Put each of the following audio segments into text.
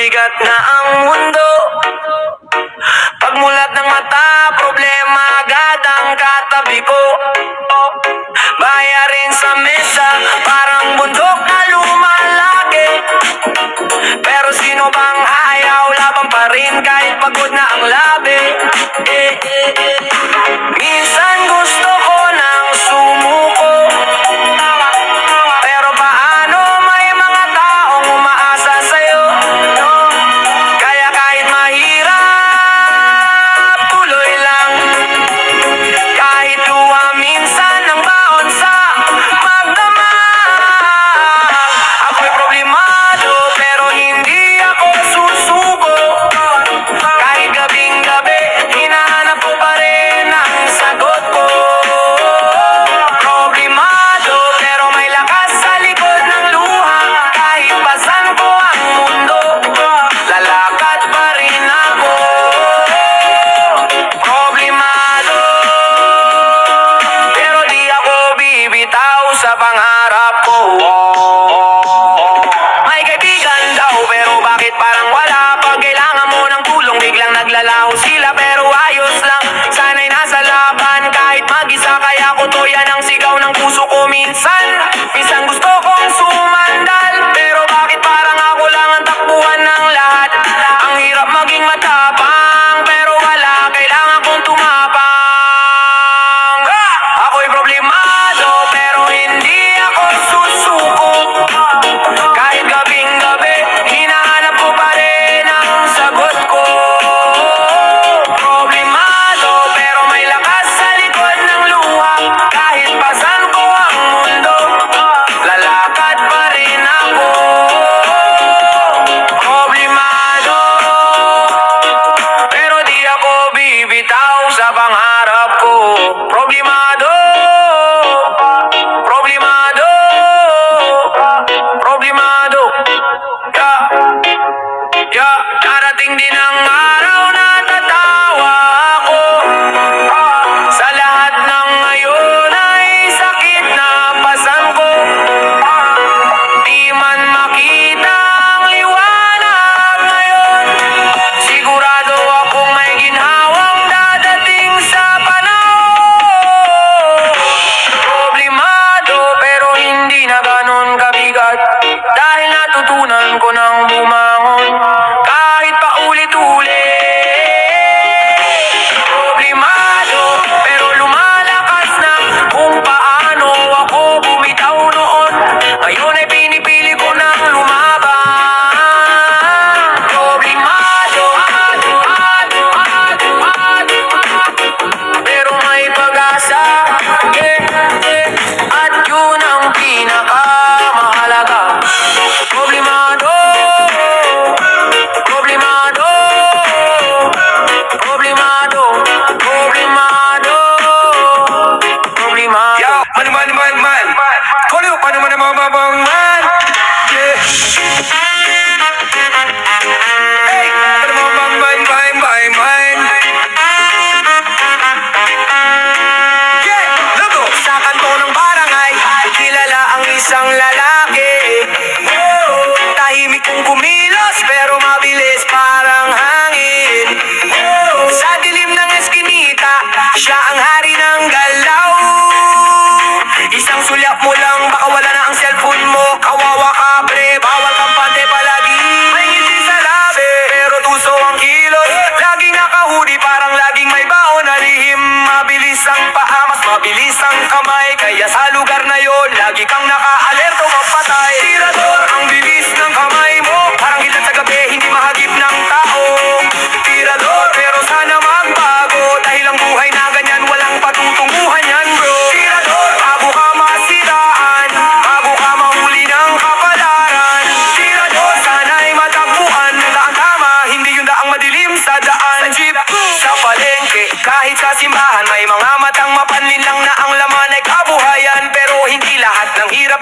mabigat na ang mundo. Pagmulat ng mata, problema agad ang katabi ko. Bayarin sa mesa, parang bundok na lumalaki. Pero sino bang ayaw, laban pa rin kahit pagod na ang labi. Minsan gusto ko nang sumuko, pero paano may mga taong umaasa sa'yo, no? Kaya kahit mahirap, tuloy lang. Kahit luha minsan ang baon sa magdamag. Ako'y problemado pero hindi ako susuko. Kahit gabing gabi, hinahanap ko pa rin ang sagot ko. Problemado pero may lakas sa likod ng luha. Kahit pasan ko ang mundo, lalakad pa rin ako. Problemado pero di ako bibitaw sa pangarap ko. May kaibigan daw pero bakit parang wala? Pag kailangan mo ng tulong biglang naglalaho sila. Pero ayos lang, sana'y nasa laban. Kahit mag-isa kaya ko to, yan ang sigaw ng puso ko. Minsan gusto kong sumandal, pero bakit parang ako lang ang takbuhan ng lahat? Ang hirap maging matapang, pero wala, kailangan kong tumapang. Ako'y problemado pero hindi ako susuko. Kahit gabing gabi, hinahanap ko pa rin ang sagot ko. Problemado pero may lakas sa likod ng luha. Kahit pasan ko ang mundo, lalakad pa rin ako. Problemado pero di ako bibitaw sa pangarap ko. Problemado, problemado, problemado. Darating din ang araw na tatawa ako. Sa lahat ng ngayon ay sakit na pasan ko. Di man makita ang liwanag ngayon, sigurado akong may ginhawang dadating sa panahon. Problemado pero hindi na ganon kabigat, dahil natutunan ko ng bumangon kahit paulit-ulit. Problemado pero lumalakas na kung paano ako bumitaw noon. Ngayon ay pinipili ko ng lumaban. Problemado pero may pag-asa, at yun ang pinakamahalaga. Problemado, problemado, problemado, problemado, problemado. Yo, man. Call you, man. Yeah. Hey, man. Yeah, luto. Sa kanto ng barangay, kilala ang isang lalaki. Tahimik kong kumilos pero mabilis parang hangin. Sa dilim ng eskinita, siya ang hari ng galaw. Isang sulyap mo lang, baka wala na ang cellphone mo. Kawawa ka pre, bawal kang pante palagi. May ngiti sa labi, pero tuso ang kilos. Laging nakahudi, parang laging may baon na lihim. Mabilis ang paa, mas mabilis ang kamay. Kaya sa lugar na yon, lagi kang naka-alerto magpatay. Tirador, ang bilis ng kamay mo, parang hilat sa gabi, hindi mahagip ng tao. Tirador, pero sana magbago, dahil ang buhay na ganyan, walang patutunguhan yan bro. Tirador, bago ka masiraan, bago ka mahuli ng kapalaran. Tirador, sana'y matagpuan ng daang tama, hindi yung daang madilim sa daan. Sa jeep, sa palengke, kahit sa simbahan, may mga matang mapanlin lang na ang laman ay kabuhayan. Pero hindi lahat ng hirap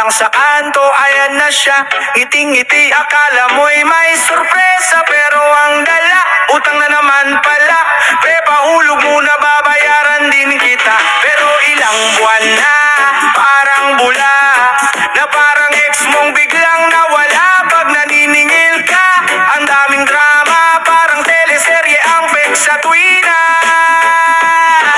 lang sa kanto, ayan na siya. Ngiting-ngiti, akala mo'y may sorpresa, pero ang dala, utang na naman pala. Pre, pahulog muna, babayaran din kita. Pero ilang buwan na, parang bula, na parang ex mong biglang nawala. Pag naniningil ka, ang daming drama, parang teleserye ang pek sa tuwina.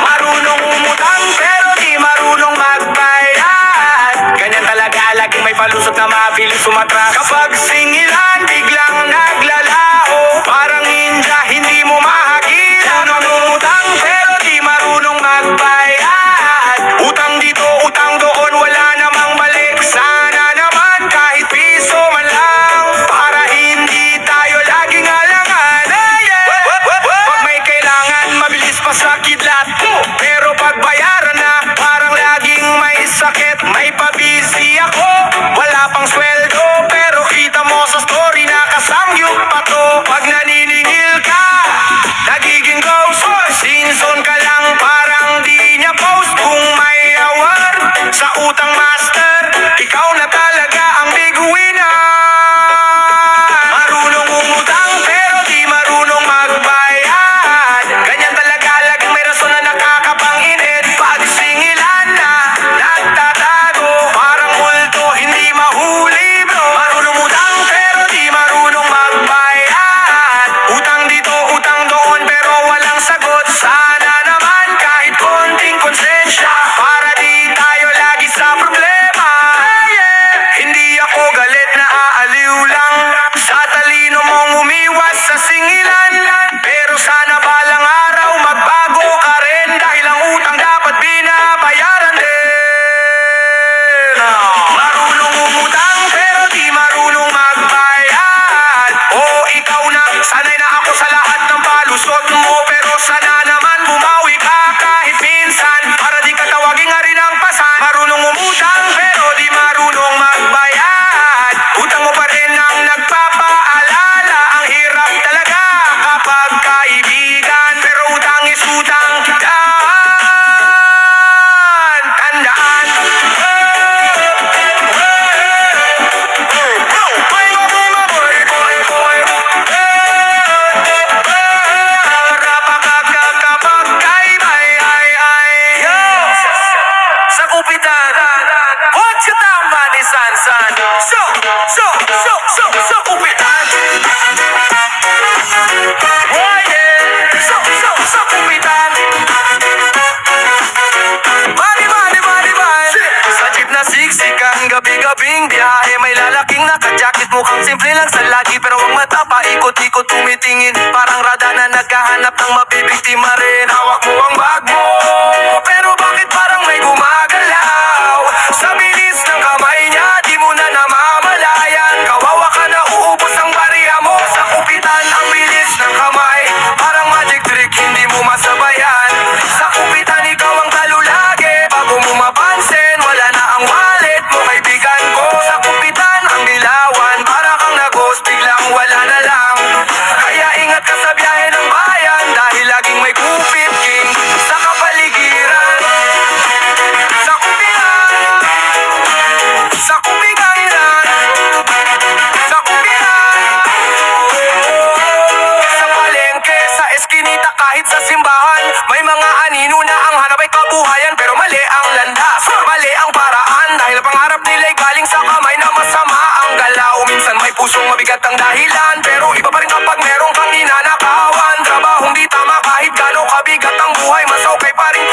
Marunong umutang pero di marunong magbayad. Ganyan talaga, laging may palusot na mabilis sumatras. Kapag singilan, biglang naglalao, parang ninja, hindi mo mahagilap. Marunong umutang pero di marunong magbayad. Utang dito, utang doon, wala namang mali. Sana naman kahit piso man lang, para hindi tayo laging alangan. Pag may kailangan, mabilis pa sa kidlat. Pero pag bayaran na, parang laging may sakit. May pabisi ako, wala pang sweldo, pero kita mo sa story na kasamgyup pa to. Pag naniningil ka, nagiging ghost. Season ka lang, parang di niya post. Kung may award sa utang master, ikaw na talaga ang big winner. Marunong umutang pero di marunong magbayad. Ganyan talaga, laging may rason na nakakapang-init. Pag singilan na, nagtatago, parang multo, hindi mahuli bro. Marunong umutang pero di marunong magbayad. Utang dito, utang doon, pero walang sagot. Sana naman kahit konting konsensya, para di tayo lagi sa problema. Hindi ako galit, na aaliw lang sa talino mong umiwas sa singilan. Pero sana balang araw magbago ka rin, dahil ang utang dapat binabayaran din. Marunong umutang pero di marunong magbayad. O ikaw na, sanay na ako sa lahat ng palusot mo, pero sana naman bumawi ka kahit minsan, para di ka tawaging nga rin ang pasan. Marunong umutang pero di marunong magbayad. Utang mo pa rin ang nagpapaalala. Ang hirap talaga kapag kaibigan, pero utang is utang. Tandaan. Sa kupitan, huwag siya tama ni Sansan. So, kupitan. Oh yeah, so, kupitan. Money. Sa jeep na siksikan, gabi-gabing biyahe, may lalaking naka-jacket, mukhang simple lang sa lagi, pero ang mata pa ikot-ikot tumitingin, parang rada na naghahanap ng mabibiktima rin. Hawak mo ang bag mo, pero bakit parang may gumagalaw? Sa bilis ng kamay niya, di mo na namamalayan. Kawawa ka na, uubos ang bariya mo. Sa kupitan, ang bilis ng kamay, parang magic trick, hindi mo masabayan. Sa kupitan, ikaw ang talo lagi, bago mo mapansin, wala na ang wallet mo, kaibigan ko. Sa kupitan, ang dilawan, para kang nagos, biglang wala na lang. Kaya ingat ka sa biyahe ng bayan, dahil laging may kupit king sa kapaligiran. Sa kupitan, sa kupitan, sa kupitan, sa palengke, sa eskinita, kahit sa simbahan, may mga anino na ang hanap ay kabuhayan, pero mali ang landas, mali ang paraan, dahil ang pangarap nila'y galing sa kamay na masama ang galaw. Minsan may pusong mabigat ang dahilan, pero iba pa rin kapag merong kang ninanakawan. Trabahong di tama kahit gano'ng kabigat ang buhay, mas okay pa rin